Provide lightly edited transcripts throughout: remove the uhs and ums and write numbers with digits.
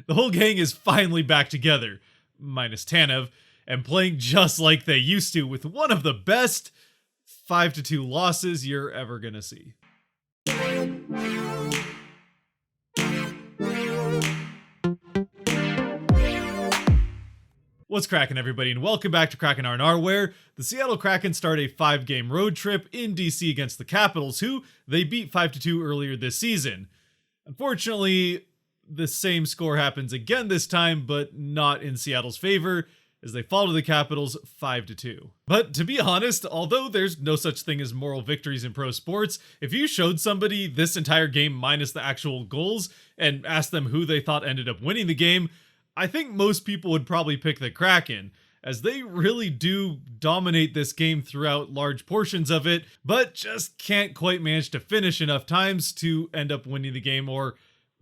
The whole gang is finally back together, minus Tanev, and playing just like they used to with one of the best 5-2 losses you're ever gonna see. What's cracking, everybody, and welcome back to Kraken R&R, where the Seattle Kraken start a 5-game road trip in DC against the Capitals, who they beat 5-2 earlier this season. Unfortunately, the same score happens again this time, but not in Seattle's favor, as they fall to the Capitals 5-2. But to be honest, although there's no such thing as moral victories in pro sports, if you showed somebody this entire game minus the actual goals and asked them who they thought ended up winning the game, I think most people would probably pick the Kraken, as they really do dominate this game throughout large portions of it, but just can't quite manage to finish enough times to end up winning the game or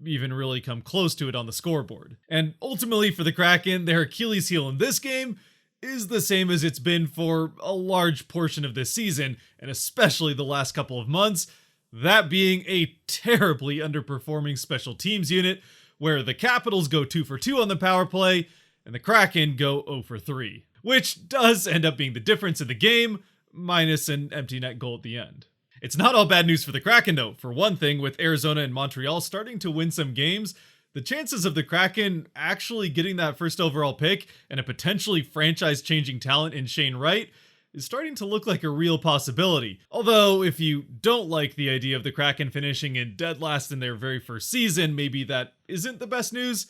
even really come close to it on the scoreboard. And ultimately for the Kraken, their Achilles heel in this game is the same as it's been for a large portion of this season, and especially the last couple of months, that being a terribly underperforming special teams unit, where the Capitals go 2 for 2 on the power play, and the Kraken go 0 for 3, which does end up being the difference in the game, minus an empty net goal at the end. It's not all bad news for the Kraken though. For one thing, with Arizona and Montreal starting to win some games, the chances of the Kraken actually getting that first overall pick and a potentially franchise-changing talent in Shane Wright is starting to look like a real possibility. Although, if you don't like the idea of the Kraken finishing in dead last in their very first season, maybe that isn't the best news.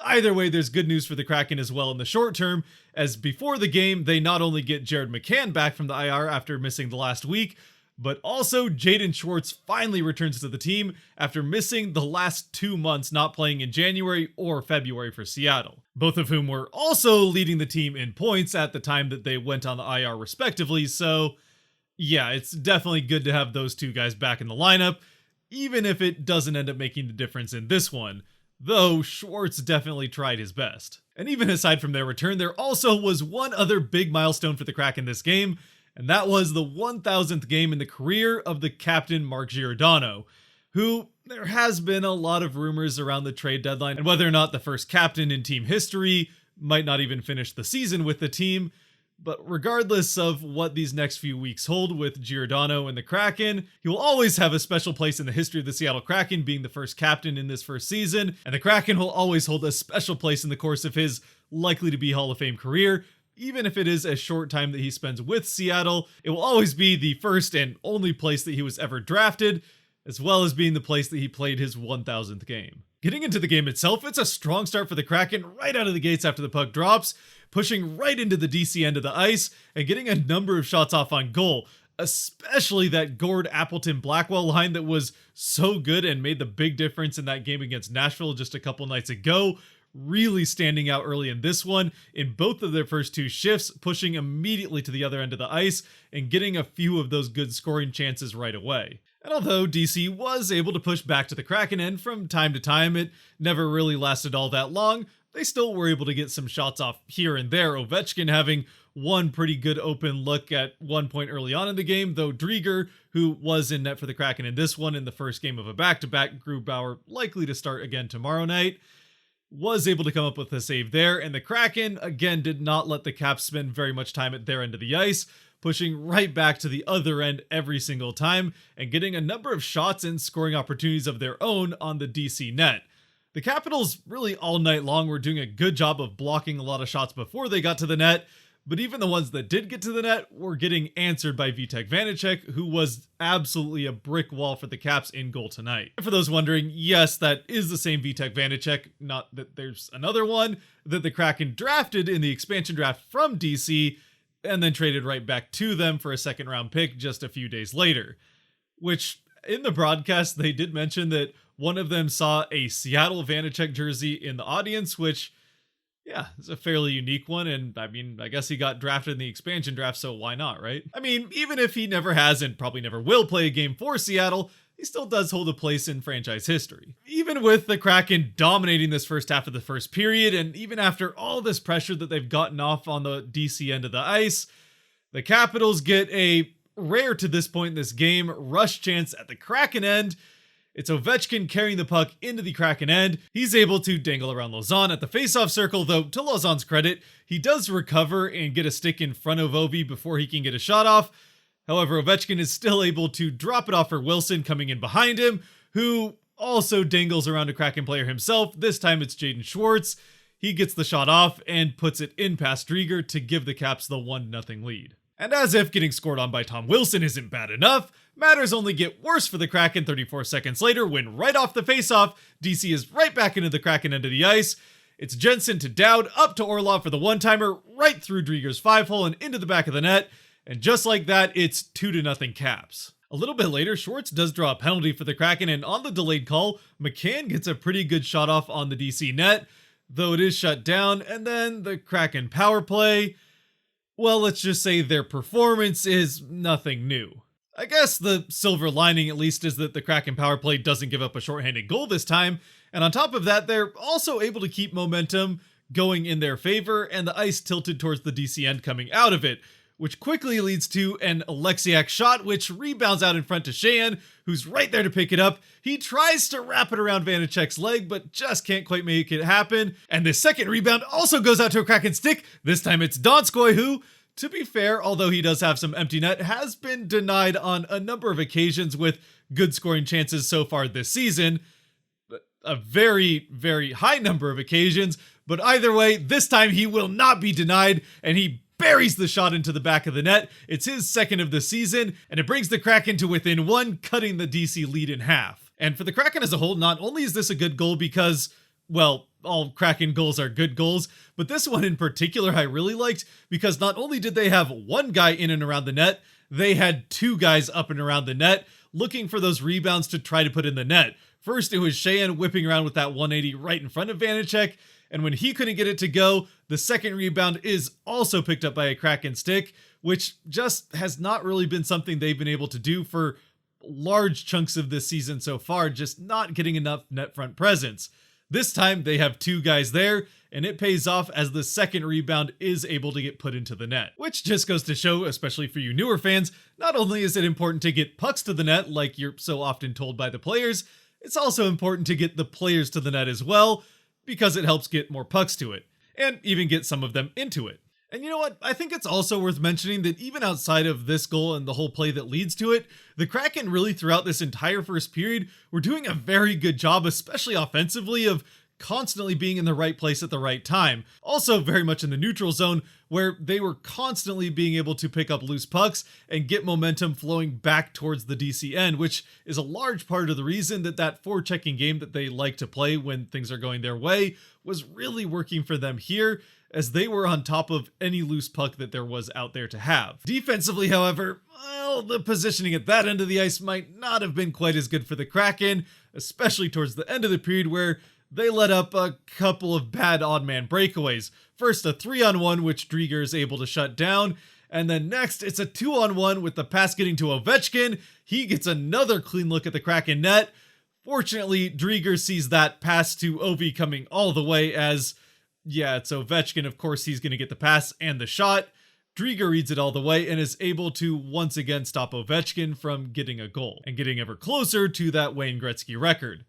Either way, there's good news for the Kraken as well in the short term, as before the game, they not only get Jared McCann back from the IR after missing the last week, but also Jaden Schwartz finally returns to the team after missing the last 2 months not playing in January or February for Seattle, both of whom were also leading the team in points at the time that they went on the IR respectively. So yeah, it's definitely good to have those two guys back in the lineup, even if it doesn't end up making the difference in this one, though Schwartz definitely tried his best. And even aside from their return, there also was one other big milestone for the Kraken this game, and that was the 1000th game in the career of the captain Mark Giordano, who there has been a lot of rumors around the trade deadline and whether or not the first captain in team history might not even finish the season with the team. But regardless of what these next few weeks hold with Giordano and the Kraken, he will always have a special place in the history of the Seattle Kraken, being the first captain in this first season, and the Kraken will always hold a special place in the course of his likely to be Hall of Fame career. Even if it is a short time that he spends with Seattle, it will always be the first and only place that he was ever drafted, as well as being the place that he played his 1000th game. Getting into the game itself, it's a strong start for the Kraken right out of the gates after the puck drops, pushing right into the DC end of the ice and getting a number of shots off on goal, especially that Gord Appleton Blackwell line that was so good and made the big difference in that game against Nashville just a couple nights ago. Really standing out early in this one in both of their first 2 shifts, pushing immediately to the other end of the ice and getting a few of those good scoring chances right away. And although DC was able to push back to the Kraken end from time to time, it never really lasted all that long. They still were able to get some shots off here and there, Ovechkin having one pretty good open look at one point early on in the game, though Drieger, who was in net for the Kraken in this one in the first game of a back-to-back, Grubauer likely to start again tomorrow night, was able to come up with a save there, and the Kraken again did not let the Caps spend very much time at their end of the ice, pushing right back to the other end every single time and getting a number of shots and scoring opportunities of their own on the DC net. The Capitals really all night long were doing a good job of blocking a lot of shots before they got to the net, but even the ones that did get to the net were getting answered by Vitek Vanacek, who was absolutely a brick wall for the Caps in goal tonight. And for those wondering, yes, that is the same Vitek Vanacek, not that there's another one that the Kraken drafted in the expansion draft from DC and then traded right back to them for a second round pick just a few days later. Which, in the broadcast, they did mention that one of them saw a Seattle Vanacek jersey in the audience, which, yeah, it's a fairly unique one, and I mean, I guess he got drafted in the expansion draft, so why not, right? I mean, even if he never has and probably never will play a game for Seattle, he still does hold a place in franchise history. Even with the Kraken dominating this first half of the first period, and even after all this pressure that they've gotten off on the DC end of the ice, the Capitals get a rare to this point in this game rush chance at the Kraken end, It's Ovechkin carrying the puck into the Kraken end. He's able to dangle around Lauzon at the faceoff circle, though to Lauzon's credit, he does recover and get a stick in front of Ovi before he can get a shot off. However, Ovechkin is still able to drop it off for Wilson coming in behind him, who also dangles around a Kraken player himself. This time it's Jaden Schwartz. He gets the shot off and puts it in past Drieger to give the Caps the 1-0 lead. And as if getting scored on by Tom Wilson isn't bad enough, matters only get worse for the Kraken 34 seconds later when right off the faceoff, DC is right back into the Kraken end of the ice. It's Jensen to Dowd, up to Orlov for the one-timer, right through Drieger's 5-hole and into the back of the net. And just like that, it's 2-0 Caps. A little bit later, Schwartz does draw a penalty for the Kraken, and on the delayed call, McCann gets a pretty good shot off on the DC net, though it is shut down. And then the Kraken power play, well, let's just say their performance is nothing new. I guess the silver lining at least is that the Kraken power play doesn't give up a shorthanded goal this time, and on top of that, they're also able to keep momentum going in their favor and the ice tilted towards the DC end coming out of it, which quickly leads to an Alexiak shot, which rebounds out in front to Sheahan, who's right there to pick it up. He tries to wrap it around Vanecek's leg, but just can't quite make it happen. And the second rebound also goes out to a Kraken stick. This time it's Donskoy, who, to be fair, although he does have some empty net, has been denied on a number of occasions with good scoring chances so far this season. A very, very high number of occasions, but either way, this time he will not be denied, and he buries the shot into the back of the net. It's his second of the season, and it brings the Kraken to within one, cutting the DC lead in half. And for the Kraken as a whole, not only is this a good goal because, well, all Kraken goals are good goals, but this one in particular I really liked because not only did they have one guy in and around the net, they had two guys up and around the net looking for those rebounds to try to put in the net. First, it was Sheahan whipping around with that 180 right in front of Vanecek, and when he couldn't get it to go, the second rebound is also picked up by a Kraken stick, which just has not really been something they've been able to do for large chunks of this season so far, just not getting enough net front presence. This time, they have two guys there, and it pays off as the second rebound is able to get put into the net. Which just goes to show, especially for you newer fans, not only is it important to get pucks to the net like you're so often told by the players, it's also important to get the players to the net as well, because it helps get more pucks to it, and even get some of them into it. And you know what? I think it's also worth mentioning that even outside of this goal and the whole play that leads to it, the Kraken really throughout this entire first period were doing a very good job, especially offensively, of constantly being in the right place at the right time. Also very much in the neutral zone, where they were constantly being able to pick up loose pucks and get momentum flowing back towards the DC end, which is a large part of the reason that that forechecking game that they like to play when things are going their way was really working for them here, as they were on top of any loose puck that there was out there to have. Defensively, however, well, the positioning at that end of the ice might not have been quite as good for the Kraken, especially towards the end of the period where they let up a couple of bad odd man breakaways. First, a 3-on-1, which Drieger is able to shut down. And then next, it's a 2-on-1 with the pass getting to Ovechkin. He gets another clean look at the Kraken net. Fortunately, Drieger sees that pass to Ovi coming all the way as, yeah, it's Ovechkin. Of course, he's going to get the pass and the shot. Drieger reads it all the way and is able to once again stop Ovechkin from getting a goal and getting ever closer to that Wayne Gretzky record.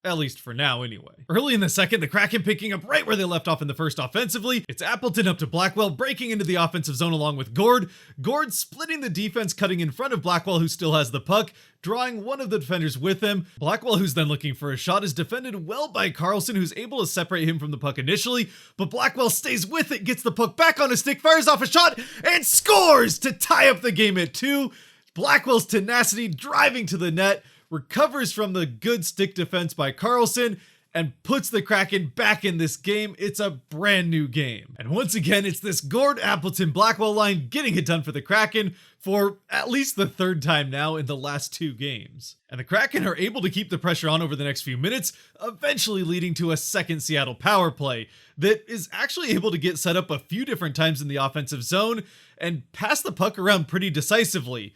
At least for now, anyway. Early in the second, the Kraken picking up right where they left off in the first offensively. It's Appleton up to Blackwell, breaking into the offensive zone along with Gord. Gord splitting the defense, cutting in front of Blackwell, who still has the puck, drawing one of the defenders with him. Blackwell, who's then looking for a shot, is defended well by Carlson, who's able to separate him from the puck initially, but Blackwell stays with it, gets the puck back on his stick, fires off a shot, and scores to tie up the game at 2. Blackwell's tenacity driving to the net, recovers from the good stick defense by Carlson, and puts the Kraken back in this game. It's a brand new game. And once again, it's this Gord, Appleton, Blackwell line getting it done for the Kraken for at least the third time now in the last 2 games. And the Kraken are able to keep the pressure on over the next few minutes, eventually leading to a second Seattle power play that is actually able to get set up a few different times in the offensive zone and pass the puck around pretty decisively,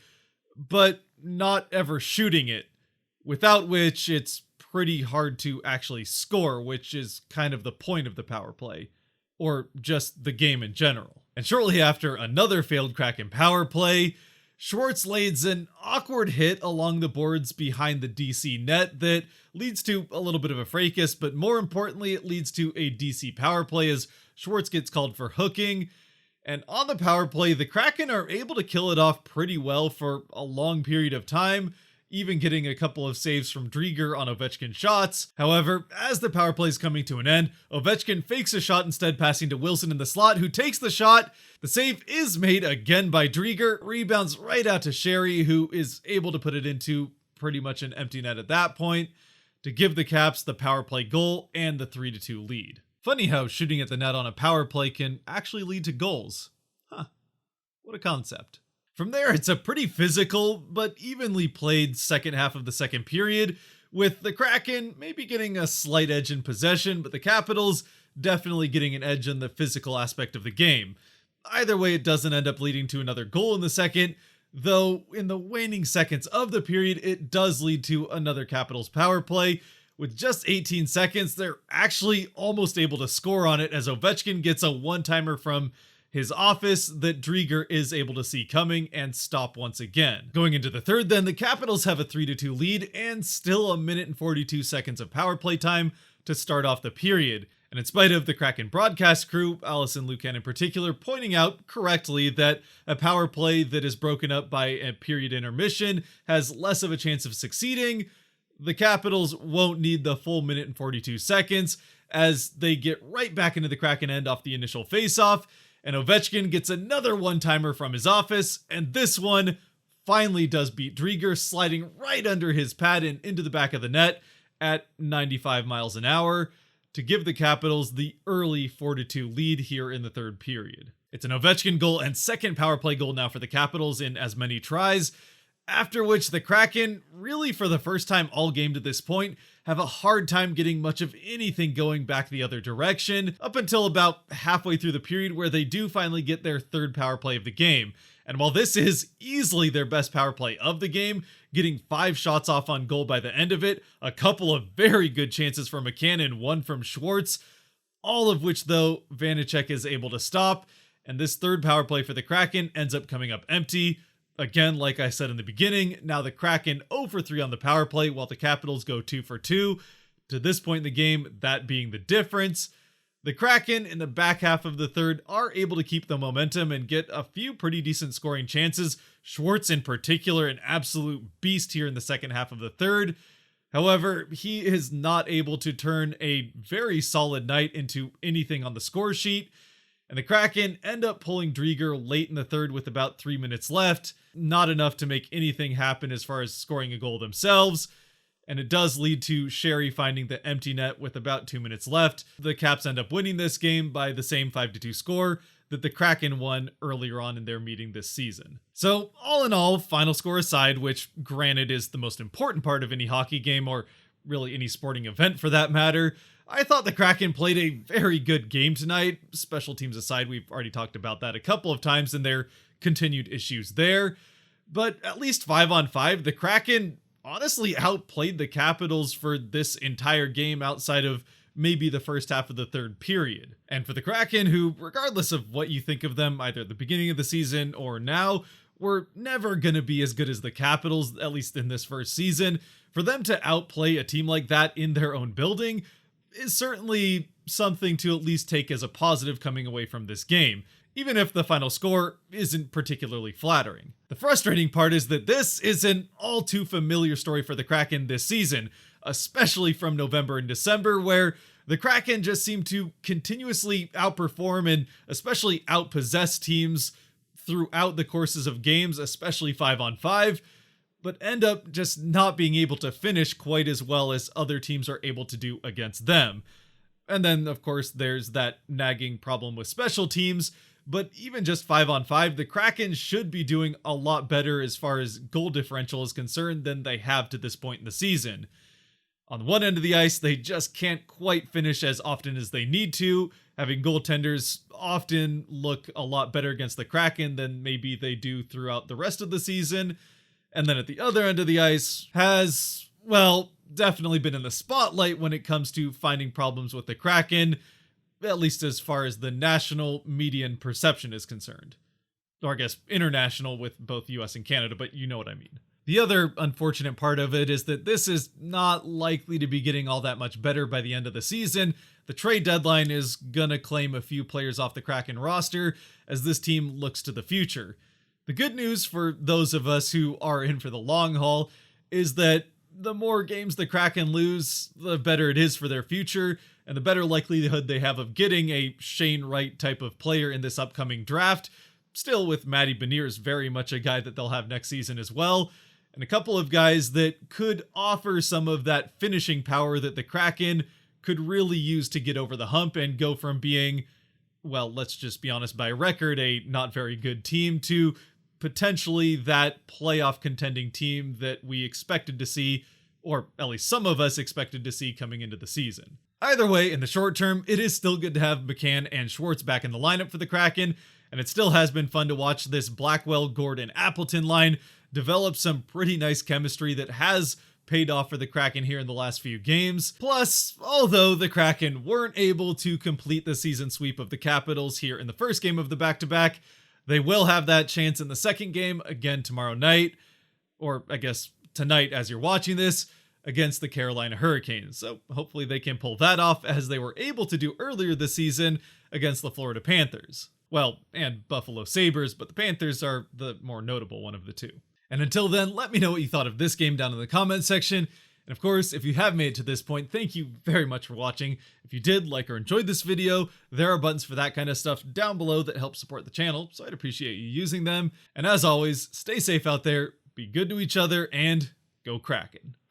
but not ever shooting it. Without which, it's pretty hard to actually score, which is kind of the point of the power play, or just the game in general. And shortly after another failed Kraken power play, Schwartz lays an awkward hit along the boards behind the DC net that leads to a little bit of a fracas, but more importantly, it leads to a DC power play as Schwartz gets called for hooking. And on the power play, the Kraken are able to kill it off pretty well for a long period of time, even getting a couple of saves from Drieger on Ovechkin's shots. However, as the power play is coming to an end, Ovechkin fakes a shot instead, passing to Wilson in the slot, who takes the shot. The save is made again by Drieger, rebounds right out to Sherry, who is able to put it into pretty much an empty net at that point to give the Caps the power play goal and the 3-2 lead. Funny how shooting at the net on a power play can actually lead to goals. Huh, what a concept. From there, it's a pretty physical but evenly played second half of the second period, with the Kraken maybe getting a slight edge in possession, but the Capitals definitely getting an edge in the physical aspect of the game. Either way, it doesn't end up leading to another goal in the second, though in the waning seconds of the period, it does lead to another Capitals power play. With just 18 seconds, they're actually almost able to score on it as Ovechkin gets a one-timer from his office that Drieger is able to see coming and stop once again. Going into the third then, the Capitals have a 3-2 lead and still a minute and 42 seconds of power play time to start off the period. And in spite of the Kraken broadcast crew, Allison Lucan in particular, pointing out correctly that a power play that is broken up by a period intermission has less of a chance of succeeding, the Capitals won't need the full minute and 42 seconds as they get right back into the Kraken end off the initial faceoff, and Ovechkin gets another one-timer from his office, and this one finally does beat Drieger, sliding right under his pad and into the back of the net at 95 miles an hour to give the Capitals the early 4-2 lead here in the third period. It's an Ovechkin goal and second power play goal now for the Capitals in as many tries, after which the Kraken, really for the first time all game to this point, have a hard time getting much of anything going back the other direction, up until about halfway through the period where they do finally get their third power play of the game. And while this is easily their best power play of the game, getting 5 shots off on goal by the end of it, a couple of very good chances from McCann and one from Schwartz, all of which though Vanecek is able to stop, and this third power play for the Kraken ends up coming up empty. Again, like I said in the beginning, now the Kraken 0 for 3 on the power play while the Capitals go 2 for 2. To this point in the game, that being the difference. The Kraken in the back half of the third are able to keep the momentum and get a few pretty decent scoring chances. Schwartz in particular, an absolute beast here in the second half of the third. However, he is not able to turn a very solid night into anything on the score sheet. And the Kraken end up pulling Drieger late in the third with about 3 minutes left. Not enough to make anything happen as far as scoring a goal themselves. And it does lead to Sherry finding the empty net with about 2 minutes left. The Caps end up winning this game by the same 5-2 score that the Kraken won earlier on in their meeting this season. So all in all, final score aside, which granted is the most important part of any hockey game or really any sporting event for that matter, I thought the Kraken played a very good game tonight. Special teams aside, we've already talked about that a couple of times and their continued issues there. But at least 5-on-5, the Kraken honestly outplayed the Capitals for this entire game outside of maybe the first half of the third period. And for the Kraken, who, regardless of what you think of them, either at the beginning of the season or now, were never going to be as good as the Capitals, at least in this first season, for them to outplay a team like that in their own building is certainly something to at least take as a positive coming away from this game, even if the final score isn't particularly flattering. The frustrating part is that this is an all too familiar story for the Kraken this season, especially from November and December, where the Kraken just seem to continuously outperform and especially outpossess teams throughout the courses of games, especially 5-on-5, but end up just not being able to finish quite as well as other teams are able to do against them. And then, of course, there's that nagging problem with special teams, but even just 5-on-5, the Kraken should be doing a lot better as far as goal differential is concerned than they have to this point in the season. On one end of the ice, they just can't quite finish as often as they need to, having goaltenders often look a lot better against the Kraken than maybe they do throughout the rest of the season. And then at the other end of the ice has, well, definitely been in the spotlight when it comes to finding problems with the Kraken, at least as far as the national media and perception is concerned. Or I guess international with both US and Canada, but you know what I mean. The other unfortunate part of it is that this is not likely to be getting all that much better by the end of the season. The trade deadline is gonna claim a few players off the Kraken roster as this team looks to the future. The good news for those of us who are in for the long haul is that the more games the Kraken lose, the better it is for their future, and the better likelihood they have of getting a Shane Wright type of player in this upcoming draft. Still with Matty Beniers very much a guy that they'll have next season as well, and a couple of guys that could offer some of that finishing power that the Kraken could really use to get over the hump and go from being, well, let's just be honest, by record, a not very good team to potentially that playoff contending team that we expected to see, or at least some of us expected to see coming into the season. Either way, in the short term, it is still good to have McCann and Schwartz back in the lineup for the Kraken, and it still has been fun to watch this Blackwell, Gordon, Appleton line develop some pretty nice chemistry that has paid off for the Kraken here in the last few games. Plus, although the Kraken weren't able to complete the season sweep of the Capitals here in the first game of the back-to-back, they will have that chance in the second game again tomorrow night, or I guess tonight as you're watching this, against the Carolina Hurricanes. So hopefully they can pull that off as they were able to do earlier this season against the Florida Panthers. Well, and Buffalo Sabres, but the Panthers are the more notable one of the two. And until then, let me know what you thought of this game down in the comment section. And of course, if you have made it to this point, thank you very much for watching. If you did like or enjoyed this video, there are buttons for that kind of stuff down below that help support the channel, so I'd appreciate you using them. And as always, stay safe out there, be good to each other, and go Kraken.